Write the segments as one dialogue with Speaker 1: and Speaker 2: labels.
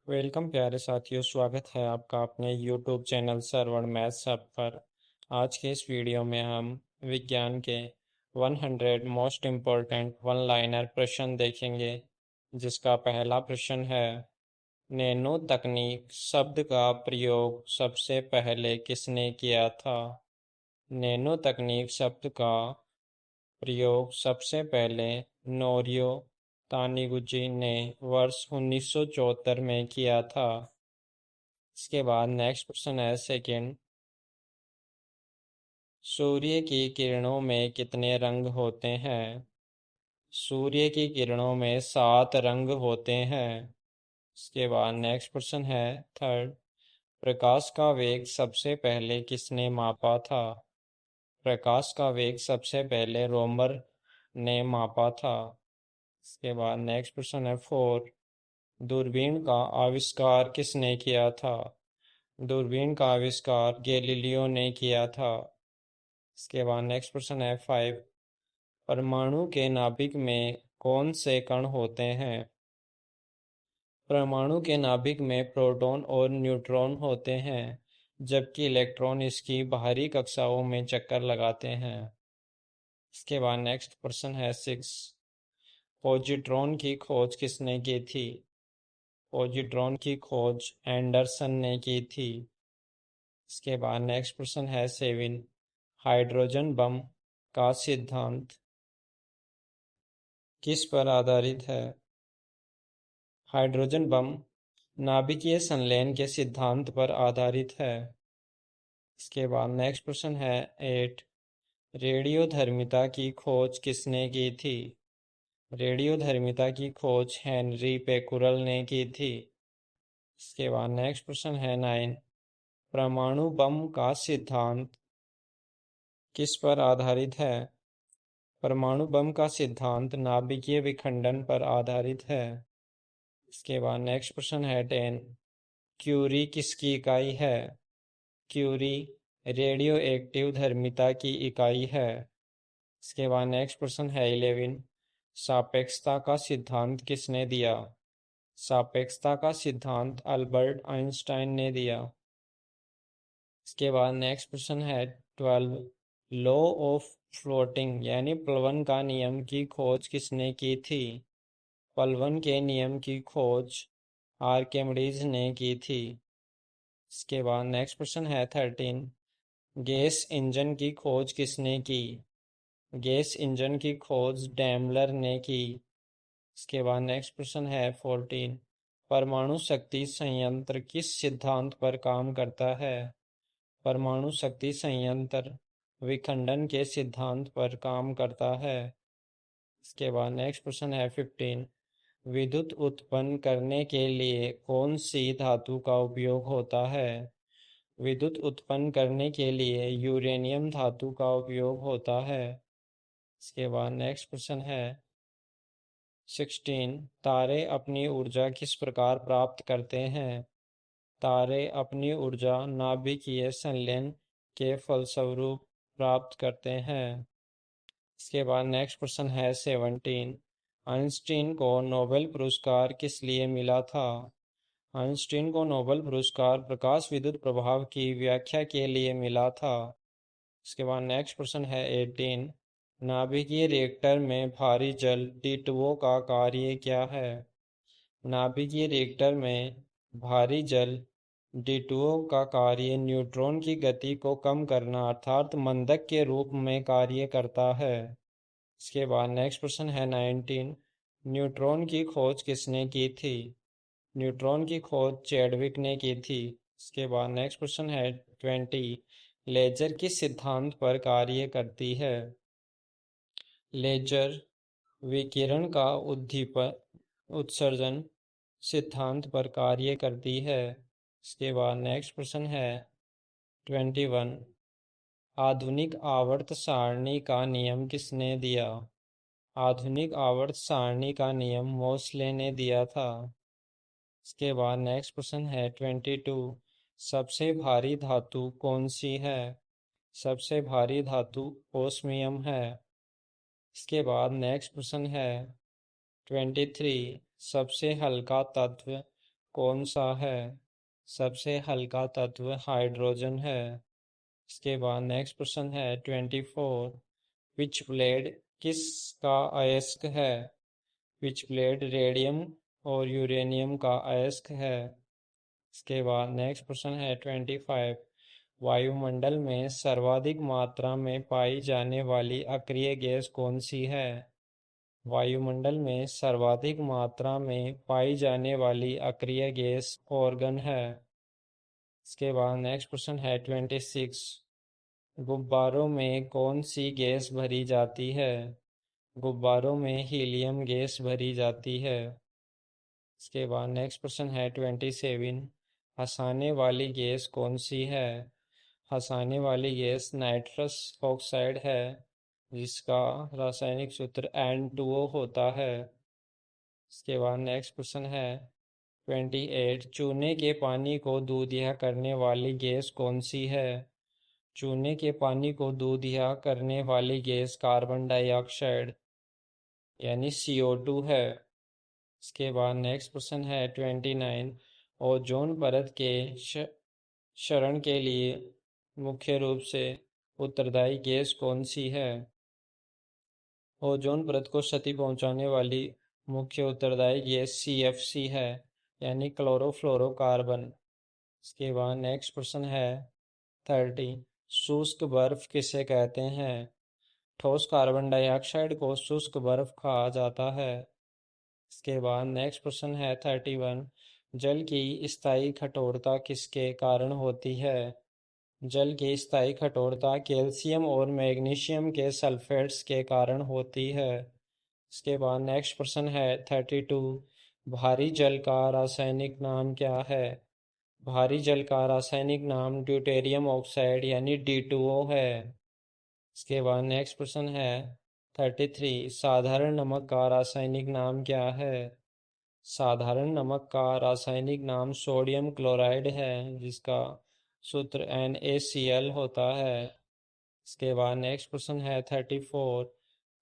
Speaker 1: Welcome प्यारे साथियों, स्वागत है आपका अपने YouTube चैनल श्रवण मैथ्स हब पर। आज के इस वीडियो में हम विज्ञान के 100 मोस्ट इम्पोर्टेंट वन लाइनर प्रश्न देखेंगे, जिसका पहला प्रश्न है, नैनो तकनीक शब्द का प्रयोग सबसे पहले किसने किया था? नैनो तकनीक शब्द का प्रयोग सबसे पहले नोरियो तानीगुची ने वर्ष 1974 में किया था। इसके बाद नेक्स्ट प्रश्न है सेकंड, सूर्य की किरणों में कितने रंग होते हैं? सूर्य की किरणों में 7 रंग होते हैं। इसके बाद नेक्स्ट प्रश्न है थर्ड, प्रकाश का वेग सबसे पहले किसने मापा था? प्रकाश का वेग सबसे पहले रोमर ने मापा था। इसके बाद नेक्स्ट प्रश्न है फोर, दूरबीन का आविष्कार किसने किया था? दूरबीन का आविष्कार गैलीलियो ने किया था। इसके बाद नेक्स्ट प्रश्न है फाइव, परमाणु के नाभिक में कौन से कण होते हैं? परमाणु के नाभिक में प्रोटॉन और न्यूट्रॉन होते हैं, जबकि इलेक्ट्रॉन इसकी बाहरी कक्षाओं में चक्कर लगाते हैं। इसके बाद नेक्स्ट प्रश्न है सिक्स, पॉजिट्रॉन की खोज किसने की थी? पॉजिट्रॉन की खोज एंडरसन ने की थी। इसके बाद नेक्स्ट प्रश्न है सेवन, हाइड्रोजन बम का सिद्धांत किस पर आधारित है? हाइड्रोजन बम नाभिकीय संलयन के सिद्धांत पर आधारित है। इसके बाद नेक्स्ट प्रश्न है एट, रेडियोधर्मिता की खोज किसने की थी? रेडियोधर्मिता की खोज हेनरी पेकुरल ने की थी। इसके बाद नेक्स्ट प्रश्न है नाइन, परमाणु बम का सिद्धांत किस पर आधारित है? परमाणु बम का सिद्धांत नाभिकीय विखंडन पर आधारित है। इसके बाद नेक्स्ट प्रश्न है टेन, क्यूरी किसकी इकाई है? क्यूरी रेडियो एक्टिव धर्मिता की इकाई है। इसके बाद नेक्स्ट प्रश्न है इलेवन, सापेक्षता का सिद्धांत किसने दिया? सापेक्षता का सिद्धांत अल्बर्ट आइंस्टाइन ने दिया। इसके बाद नेक्स्ट प्रश्न है ट्वेल्व, लॉ ऑफ फ्लोटिंग यानी प्लवन का नियम की खोज किसने की थी? प्लवन के नियम की खोज आर्किमिडीज ने की थी। इसके बाद नेक्स्ट प्रश्न है थर्टीन, गैस इंजन की खोज किसने की? गैस इंजन की खोज डैमलर ने की। इसके बाद नेक्स्ट प्रश्न है फोर्टीन, परमाणु शक्ति संयंत्र किस सिद्धांत पर काम करता है? परमाणु शक्ति संयंत्र विखंडन के सिद्धांत पर काम करता है। इसके बाद नेक्स्ट प्रश्न है फिफ्टीन, विद्युत उत्पन्न करने के लिए कौन सी धातु का उपयोग होता है? विद्युत उत्पन्न करने के लिए यूरेनियम धातु का उपयोग होता है। इसके बाद नेक्स्ट प्रश्न है सिक्सटीन, तारे अपनी ऊर्जा किस प्रकार प्राप्त करते हैं? तारे अपनी ऊर्जा नाभिकीय संलयन के फलस्वरूप प्राप्त करते हैं। इसके बाद नेक्स्ट प्रश्न है सेवनटीन, आइंस्टीन को नोबेल पुरस्कार किस लिए मिला था? आइंस्टीन को नोबेल पुरस्कार प्रकाश विद्युत प्रभाव की व्याख्या के लिए मिला था। इसके बाद नेक्स्ट प्रश्न है एटीन, नाभिकीय रिएक्टर में भारी जल डी2ओ का कार्य क्या है? नाभिकीय रिएक्टर में भारी जल डी2ओ का कार्य न्यूट्रॉन की गति को कम करना अर्थात मंदक के रूप में कार्य करता है। इसके बाद नेक्स्ट प्रश्न है नाइनटीन, न्यूट्रॉन की खोज किसने की थी? न्यूट्रॉन की खोज चैडविक ने की थी। इसके बाद नेक्स्ट क्वेश्चन है ट्वेंटी, लेजर किस सिद्धांत पर कार्य करती है? लेजर विकिरण का उद्दीपन उत्सर्जन सिद्धांत पर कार्य करती है। इसके बाद नेक्स्ट प्रश्न है 21, आधुनिक आवर्त सारणी का नियम किसने दिया? आधुनिक आवर्त सारणी का नियम मोसले ने दिया था। इसके बाद नेक्स्ट प्रश्न है 22, सबसे भारी धातु कौन सी है? सबसे भारी धातु ओस्मियम है। इसके बाद नेक्स्ट प्रश्न है 23, सबसे हल्का तत्व कौन सा है? सबसे हल्का तत्व हाइड्रोजन है। इसके बाद नेक्स्ट क्वेश्चन है 24। विच ब्लेड किसका अयस्क है? विच ब्लेड रेडियम और यूरेनियम का अयस्क है। इसके बाद नेक्स्ट क्वेश्चन है 25। वायुमंडल में सर्वाधिक मात्रा में पाई जाने वाली अक्रिय गैस कौन सी है? वायुमंडल में सर्वाधिक मात्रा में पाई जाने वाली अक्रिय गैस ऑर्गन है। इसके बाद नेक्स्ट क्वेश्चन है 26। गुब्बारों में कौन सी गैस भरी जाती है? गुब्बारों में हीलियम गैस भरी जाती है। इसके बाद नेक्स्ट क्वेश्चन है 27। हंसाने वाली गैस कौन सी है? हंसाने वाली गैस नाइट्रस ऑक्साइड है, जिसका रासायनिक सूत्र N2O होता है। इसके बाद नेक्स्ट क्वेश्चन है 28। चूने के पानी को दूधिया करने वाली गैस कौन सी है? चूने के पानी को दूधिया करने वाली गैस कार्बन डाइऑक्साइड यानी CO2 है। इसके बाद नेक्स्ट क्वेश्चन है 29। ओजोन परत के क्षरण के लिए मुख्य रूप से उत्तरदायी गैस कौन सी है? ओजोन परत को क्षति पहुंचाने वाली मुख्य उत्तरदायी गैस CFC है, यानी क्लोरोफ्लोरोकार्बन। इसके बाद नेक्स्ट क्वेश्चन है 30। शुष्क बर्फ किसे कहते हैं? ठोस कार्बन डाइऑक्साइड को शुष्क बर्फ कहा जाता है। इसके बाद नेक्स्ट क्वेश्चन है 31। जल की स्थायी कठोरता किसके कारण होती है? जल की स्थायी कठोरता कैल्शियम और मैग्नीशियम के सल्फेट्स के कारण होती है। इसके बाद नेक्स्ट क्वेश्चन है 32। भारी जल का रासायनिक नाम क्या है? भारी जल का रासायनिक नाम ड्यूटेरियम ऑक्साइड यानी D2O है। इसके बाद नेक्स्ट क्वेश्चन है 33। साधारण नमक का रासायनिक नाम क्या है? साधारण नमक का रासायनिक नाम सोडियम क्लोराइड है, जिसका सूत्र NaCl होता है। इसके बाद नेक्स्ट क्वेश्चन है 34।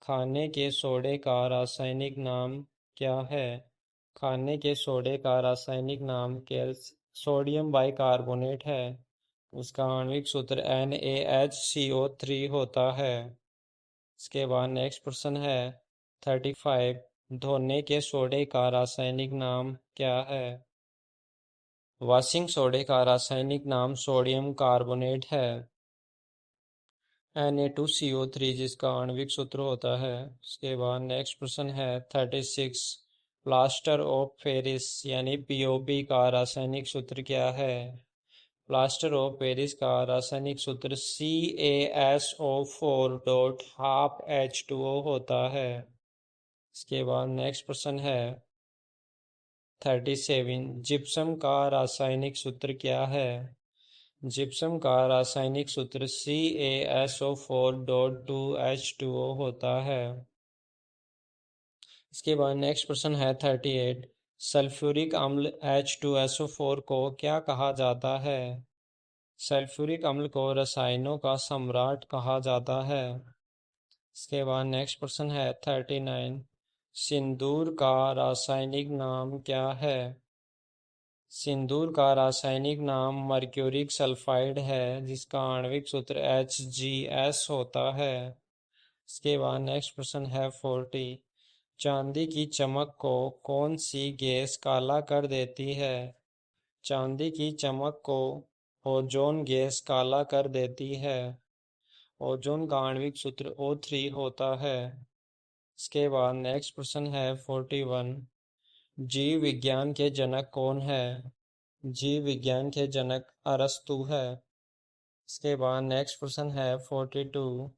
Speaker 1: खाने के सोडे का रासायनिक नाम क्या है? खाने के सोडे का रासायनिक नाम सोडियम बाइकार्बोनेट है। उसका आणविक सूत्र NaHCO3 होता है। इसके बाद नेक्स्ट क्वेश्चन है 35। धोने के सोडे का रासायनिक नाम क्या है? वॉशिंग सोडे का रासायनिक नाम सोडियम कार्बोनेट है, Na2CO3, जिसका आणविक सूत्र होता है। इसके बाद नेक्स्ट प्रश्न है 36। प्लास्टर ऑफ पेरिस यानी POP का रासायनिक सूत्र क्या है? प्लास्टर ऑफ पेरिस का रासायनिक सूत्र CaSO4 डॉट हाफ H2O होता है। इसके बाद नेक्स्ट प्रश्न है 37। जिप्सम का रासायनिक सूत्र क्या है? जिप्सम का रासायनिक सूत्र CaSO4 डॉट 2H2O होता है। इसके बाद नेक्स्ट प्रश्न है 38। सल्फ्यूरिक अम्ल H2SO4 को क्या कहा जाता है? सल्फ्यूरिक अम्ल को रसायनों का सम्राट कहा जाता है। इसके बाद नेक्स्ट प्रश्न है 39। सिंदूर का रासायनिक नाम क्या है? सिंदूर का रासायनिक नाम मर्क्यूरिक सल्फाइड है, जिसका आणविक सूत्र HgS होता है। इसके बाद नेक्स्ट प्रश्न है 40। चांदी की चमक को कौन सी गैस काला कर देती है? चांदी की चमक को ओजोन गैस काला कर देती है। ओजोन का आणविक सूत्र O3 होता है। इसके बाद नेक्स्ट प्रश्न है 41। जीव विज्ञान के जनक कौन है? जीव विज्ञान के जनक अरस्तु है। इसके बाद नेक्स्ट प्रश्न है 42।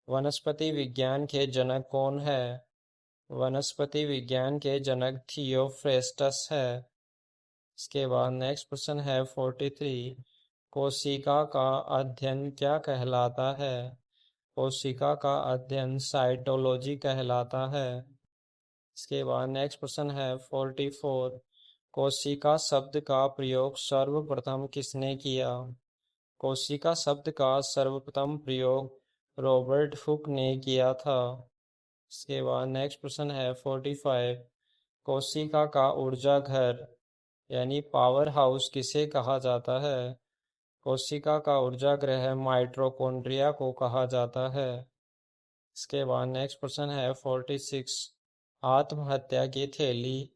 Speaker 1: वनस्पति विज्ञान के जनक कौन है? वनस्पति विज्ञान के जनक थियोफ्रेस्टस है। इसके बाद नेक्स्ट प्रश्न है 43। कोशिका का अध्ययन क्या कहलाता है? कोशिका का अध्ययन साइटोलॉजी कहलाता है। इसके बाद नेक्स्ट प्रश्न है 44। कोशिका शब्द का प्रयोग सर्वप्रथम किसने किया? कोशिका शब्द का सर्वप्रथम प्रयोग रॉबर्ट हुक ने किया था। इसके बाद नेक्स्ट प्रश्न है 45। कोशिका का ऊर्जा घर यानी पावर हाउस किसे कहा जाता है? कोशिका का ऊर्जा ग्रह माइटोकॉन्ड्रिया को कहा जाता है। इसके बाद नेक्स्ट क्वेश्चन है 46। आत्महत्या की थैली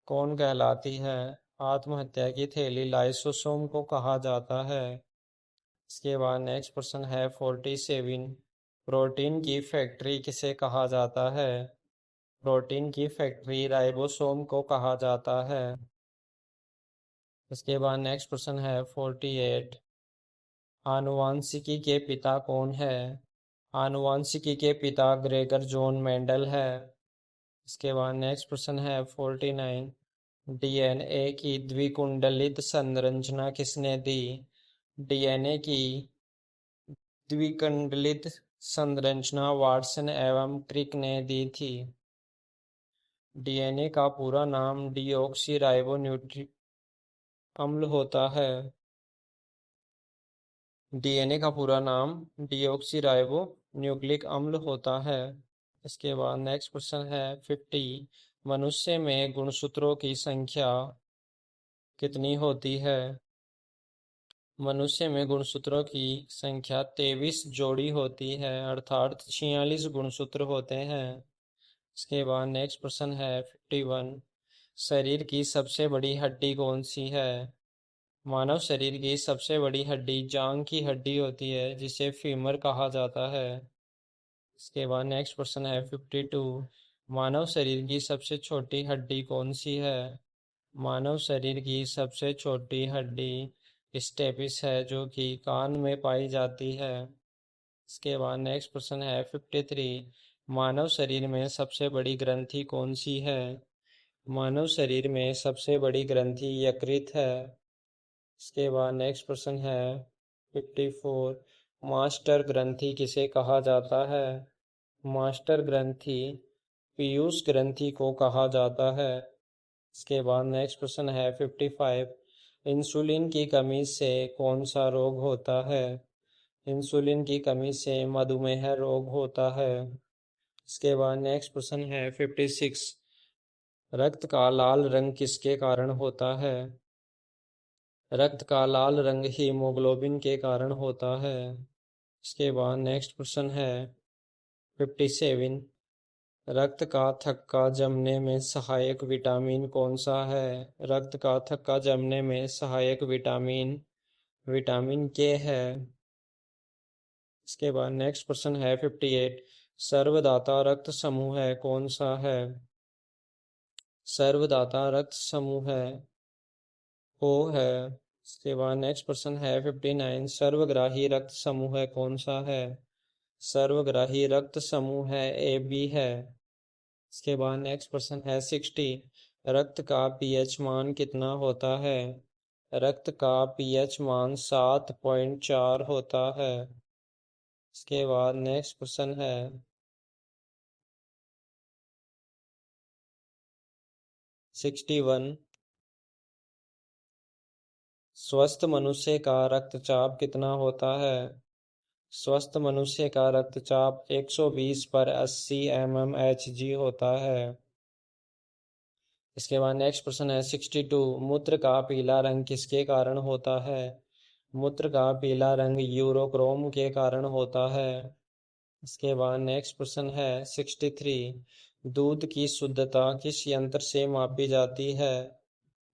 Speaker 1: कौन कहलाती है? आत्महत्या की थैली लाइसोसोम को कहा जाता है। इसके बाद नेक्स्ट क्वेश्चन है 47। प्रोटीन की फैक्ट्री किसे कहा जाता है? प्रोटीन की फैक्ट्री राइबोसोम को कहा जाता है। इसके बाद नेक्स्ट क्वेश्चन है 48। आनुवांशिकी के पिता कौन है? आनुवांशिकी के पिता ग्रेगर जॉन मेंडल है। इसके बाद नेक्स्ट प्रश्न है 49। डीएनए की द्विकुंडलित संरचना किसने दी? डीएनए की द्विकुंडलित संरचना वाटसन एवं क्रिक ने दी थी। डीएनए का पूरा नाम डीऑक्सी राइबो न्यूक्लिक अम्ल होता है। डीएनए का पूरा नाम डीऑक्सी राइबो न्यूक्लिक अम्ल होता है। इसके बाद नेक्स्ट क्वेश्चन है 50। मनुष्य में गुणसूत्रों की संख्या कितनी होती है? मनुष्य में गुणसूत्रों की संख्या 23 जोड़ी होती है, अर्थात 46 गुणसूत्र होते हैं। इसके बाद नेक्स्ट प्रश्न है 51। शरीर की सबसे बड़ी हड्डी कौन सी है? मानव शरीर की सबसे बड़ी हड्डी जांघ की हड्डी होती है, जिसे फीमर कहा जाता है। इसके बाद नेक्स्ट क्वेश्चन है 52। मानव शरीर की सबसे छोटी हड्डी कौन सी है? मानव शरीर की सबसे छोटी हड्डी स्टेपिस है, जो कि कान में पाई जाती है। इसके बाद नेक्स्ट क्वेश्चन है 53। मानव शरीर में सबसे बड़ी ग्रंथि कौन सी है? मानव शरीर में सबसे बड़ी ग्रंथि यकृत है। इसके बाद नेक्स्ट प्रश्न है 54। मास्टर ग्रंथि किसे कहा जाता है? मास्टर ग्रंथि पीयूष ग्रंथि को कहा जाता है। इसके बाद नेक्स्ट क्वेश्चन है 55। इंसुलिन की कमी से कौन सा रोग होता है? इंसुलिन की कमी से मधुमेह रोग होता है। इसके बाद नेक्स्ट क्वेश्चन है 56। रक्त का लाल रंग किसके कारण होता है? रक्त का लाल रंग हीमोग्लोबिन के कारण होता है। इसके बाद नेक्स्ट क्वेश्चन है 57। रक्त का थक्का जमने में सहायक विटामिन कौन सा है? रक्त का थक्का जमने में सहायक विटामिन विटामिन के है। इसके बाद नेक्स्ट क्वेश्चन है 58। सर्वदाता रक्त समूह है कौन सा है? सर्वदाता रक्त समूह है ओ है। इसके बाद नेक्स्ट क्वेश्चन है 59। सर्वग्राही रक्त समूह है कौन सा है? सर्वग्राही रक्त समूह है ए बी है। इसके बाद नेक्स्ट क्वेश्चन है 60। रक्त का पीएच मान कितना होता है? रक्त का पीएच मान 7.4 होता है। इसके बाद नेक्स्ट क्वेश्चन है 61। स्वस्थ मनुष्य का रक्तचाप कितना होता है? स्वस्थ मनुष्य का रक्तचाप 120 पर 80 mmHg होता है। इसके बाद नेक्स्ट क्वेश्चन है 62। मूत्र का पीला रंग किसके कारण होता है? मूत्र का पीला रंग यूरोक्रोम के कारण होता है। इसके बाद नेक्स्ट क्वेश्चन है 63। दूध की शुद्धता किस यंत्र से मापी जाती है?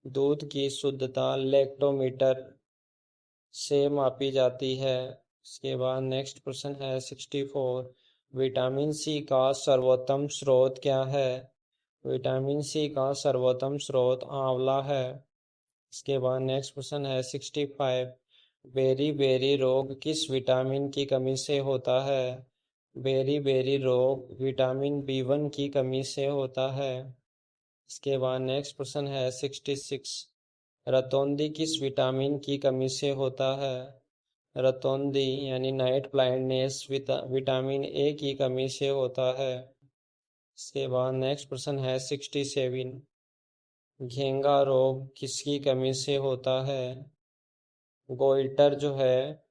Speaker 1: दूध की शुद्धता लैक्टोमीटर से मापी जाती है। इसके बाद नेक्स्ट प्रश्न है 64। विटामिन सी का सर्वोत्तम स्रोत क्या है? विटामिन सी का सर्वोत्तम स्रोत आंवला है। इसके बाद नेक्स्ट क्वेश्चन है 65। बेरी बेरी रोग किस विटामिन की कमी से होता है? बेरी बेरी रोग विटामिन B1 की कमी से होता है। इसके बाद नेक्स्ट प्रश्न है 66। रतौंधी किस विटामिन की कमी से होता है? रतौंधी यानी नाइट ब्लाइंडनेस विटामिन ए की कमी से होता है। इसके बाद नेक्स्ट प्रश्न है 67। घेंगा रोग किसकी कमी से होता है? गोइटर जो है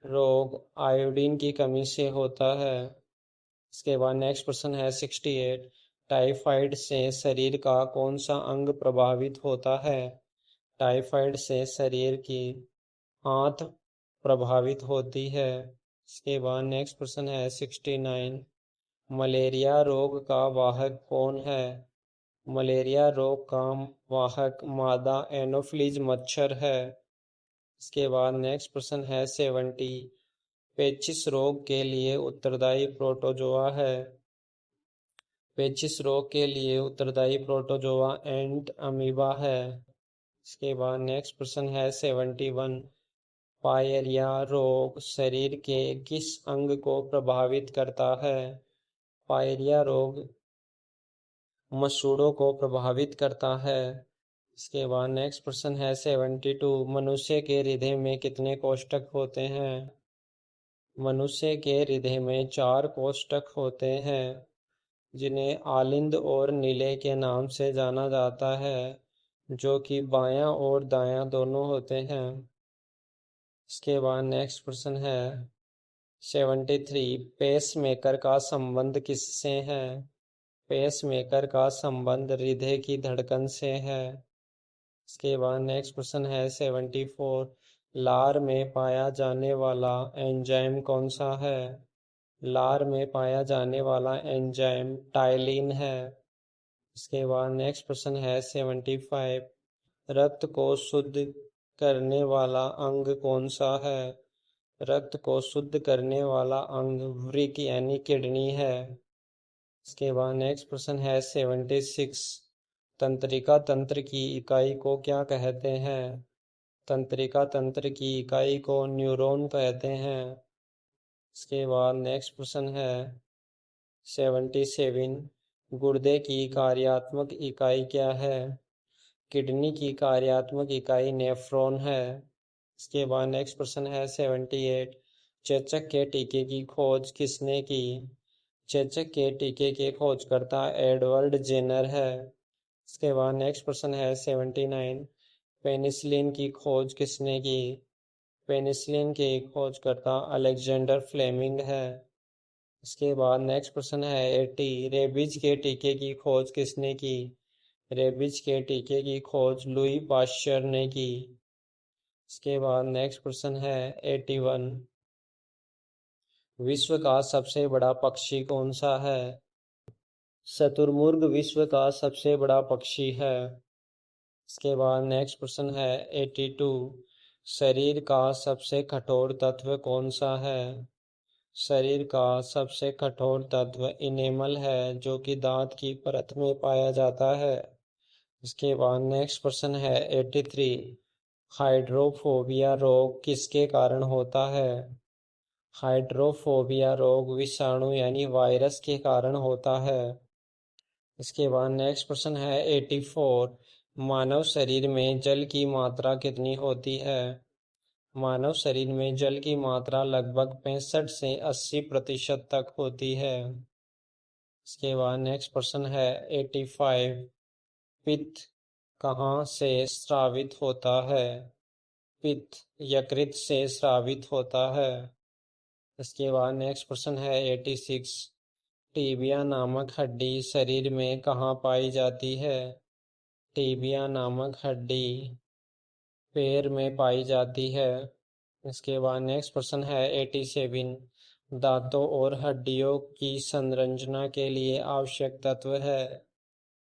Speaker 1: रोग आयोडीन की कमी से होता है। इसके बाद नेक्स्ट प्रश्न है 68। टाइफाइड से शरीर का कौन सा अंग प्रभावित होता है? टाइफाइड से शरीर की आंत प्रभावित होती है। इसके बाद नेक्स्ट प्रश्न है 69। मलेरिया रोग का वाहक कौन है? मलेरिया रोग का वाहक मादा एनोफ्लीज मच्छर है। इसके बाद नेक्स्ट प्रश्न है 70। पेचिश रोग के लिए उत्तरदायी प्रोटोजोआ है। पेचिश रोग के लिए उत्तरदायी प्रोटोजोआ एंट अमीबा है। इसके बाद नेक्स्ट प्रश्न है 71। पायरिया रोग शरीर के किस अंग को प्रभावित करता है? पायरिया रोग मसूड़ों को प्रभावित करता है। इसके बाद नेक्स्ट प्रश्न है 72। मनुष्य के हृदय में कितने कोष्ठक होते हैं? मनुष्य के हृदय में 4 कोष्ठक होते हैं, जिन्हें आलिंद और नीले के नाम से जाना जाता है, जो कि बायां और दायां दोनों होते हैं। इसके बाद नेक्स्ट प्रश्न है 73। पेस मेकर का संबंध किससे है? पेस मेकर का संबंध हृदय की धड़कन से है। इसके बाद नेक्स्ट क्वेश्चन है 74। लार में पाया जाने वाला एंजाइम कौन सा है? लार में पाया जाने वाला एंजाइम टाइलिन है। इसके बाद नेक्स्ट प्रश्न है 75। रक्त को शुद्ध करने वाला अंग कौन सा है? रक्त को शुद्ध करने वाला अंग वृक्क यानी किडनी है। इसके बाद नेक्स्ट प्रश्न है 76। तंत्रिका तंत्र की इकाई को क्या कहते हैं? तंत्रिका तंत्र की इकाई को न्यूरॉन कहते हैं। इसके बाद नेक्स्ट प्रश्न है 77। गुर्दे की कार्यात्मक इकाई क्या है? किडनी की कार्यात्मक इकाई नेफ्रॉन है। इसके बाद नेक्स्ट प्रश्न है 78। चेचक के टीके की खोज किसने की? चेचक के टीके के खोजकर्ता एडवर्ड जेनर है। इसके बाद नेक्स्ट प्रश्न है 79। पेनिसिलिन की खोज किसने की? पेनिसिलिन के खोजकर्ता अलेक्जेंडर फ्लेमिंग है। इसके बाद नेक्स्ट प्रश्न है 80। रेबीज के टीके की खोज किसने की? रेबीज के टीके की खोज लुई पाश्चर ने की। इसके बाद नेक्स्ट प्रश्न है 81। विश्व का सबसे बड़ा पक्षी कौन सा है? शुतुरमुर्ग विश्व का सबसे बड़ा पक्षी है। इसके बाद नेक्स्ट प्रश्न है 82। शरीर का सबसे कठोर तत्व कौन सा है? शरीर का सबसे कठोर तत्व इनेमल है, जो कि दांत की परत में पाया जाता है। इसके बाद नेक्स्ट प्रश्न है 83। हाइड्रोफोबिया रोग किसके कारण होता है? हाइड्रोफोबिया रोग विषाणु यानी वायरस के कारण होता है। इसके बाद नेक्स्ट प्रश्न है 84। मानव शरीर में जल की मात्रा कितनी होती है? मानव शरीर में जल की मात्रा लगभग 65 से 80% तक होती है। इसके बाद नेक्स्ट प्रश्न है 85। पित्त कहाँ से स्रावित होता है? पित्त यकृत से स्रावित होता है। इसके बाद नेक्स्ट प्रश्न है 86। टीबिया नामक हड्डी शरीर में कहाँ पाई जाती है? टीबिया नामक हड्डी पैर में पाई जाती है। इसके बाद नेक्स्ट प्रश्न है 87। दांतों और हड्डियों की संरचना के लिए आवश्यक तत्व है।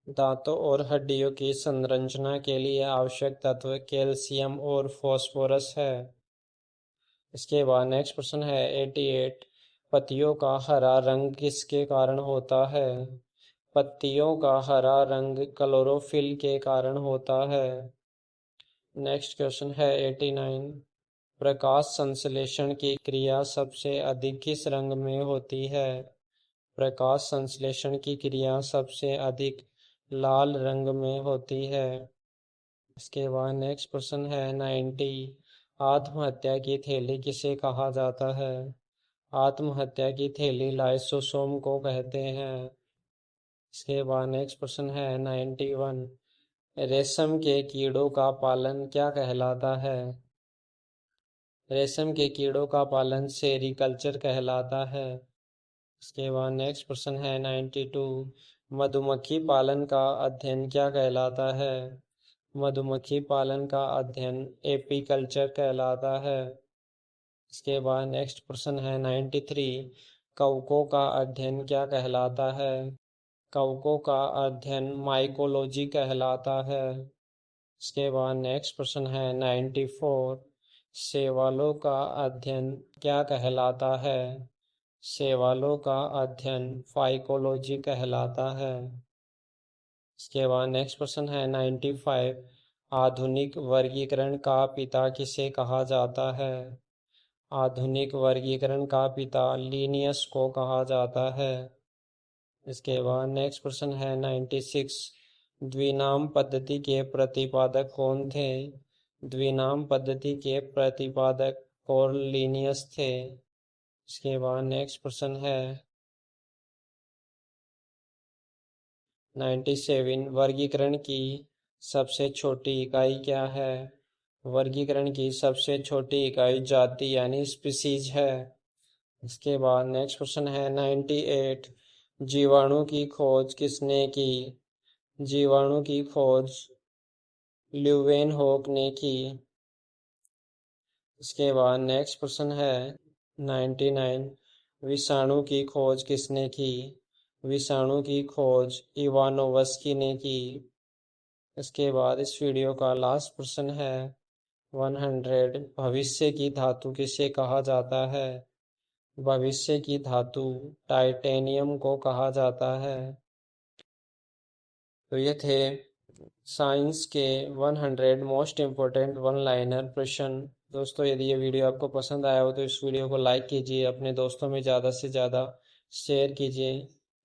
Speaker 1: दांतों और हड्डियों की संरचना के लिए आवश्यक तत्व कैल्शियम और फास्फोरस है। इसके बाद नेक्स्ट प्रश्न है 88। पत्तियों का हरा रंग किसके कारण होता है? पत्तियों का हरा रंग क्लोरोफिल के कारण होता है। नेक्स्ट क्वेश्चन है 89। प्रकाश संश्लेषण की क्रिया सबसे अधिक किस रंग में होती है? प्रकाश संश्लेषण की क्रिया सबसे अधिक लाल रंग में होती है। इसके बाद नेक्स्ट प्रश्न है 90। आत्महत्या की थैली किसे कहा जाता है? आत्महत्या की थैली लाइसोसोम को कहते हैं। इसके बाद नेक्स्ट प्रश्न है 91। रेशम के कीड़ों का पालन क्या कहलाता है? रेशम के कीड़ों का पालन सेरीकल्चर कहलाता है। इसके बाद नेक्स्ट प्रश्न है 92। मधुमक्खी पालन का अध्ययन क्या कहलाता है? मधुमक्खी पालन का अध्ययन एपीकल्चर कहलाता है। इसके बाद नेक्स्ट प्रश्न है 93। कवकों का अध्ययन क्या कहलाता है? कवकों का अध्ययन माइकोलॉजी कहलाता है। इसके बाद नेक्स्ट प्रश्न है 94। शैवालों का अध्ययन क्या कहलाता है? शैवालों का अध्ययन फाइकोलॉजी कहलाता है। इसके बाद नेक्स्ट प्रश्न है 95। आधुनिक वर्गीकरण का पिता किसे कहा जाता है? आधुनिक वर्गीकरण का पिता लिनियस को कहा जाता है। इसके बाद नेक्स्ट प्रश्न है 96। द्विनाम पद्धति के प्रतिपादक कौन थे? द्विनाम पद्धति के प्रतिपादक कोरलिनियस थे। इसके बाद नेक्स्ट प्रश्न है 97। वर्गीकरण की सबसे छोटी इकाई क्या है? वर्गीकरण की सबसे छोटी इकाई जाति यानी स्पीसीज है। इसके बाद नेक्स्ट प्रश्न है 98। जीवाणु की खोज किसने की? जीवाणु की खोज ल्यूवेनहोक ने की। इसके बाद नेक्स्ट प्रश्न है 99। विषाणु की खोज किसने की? विषाणु की खोज इवानोवस्की ने की। इसके बाद इस वीडियो का लास्ट प्रश्न है 100। भविष्य की धातु किसे कहा जाता है? भविष्य की धातु टाइटेनियम को कहा जाता है। तो ये थे साइंस के 100 मोस्ट इम्पोर्टेंट वन लाइनर प्रश्न। दोस्तों, यदि ये वीडियो आपको पसंद आया हो तो इस वीडियो को लाइक कीजिए, अपने दोस्तों में ज़्यादा से ज़्यादा शेयर कीजिए।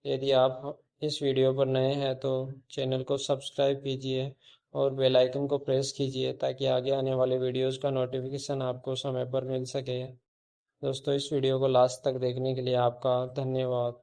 Speaker 1: यदि आप इस वीडियो पर नए हैं तो चैनल को सब्सक्राइब कीजिए और बेल आइकन को प्रेस कीजिए ताकि आगे आने वाले वीडियोज़ का नोटिफिकेशन आपको समय पर मिल सके। दोस्तों, इस वीडियो को लास्ट तक देखने के लिए आपका धन्यवाद।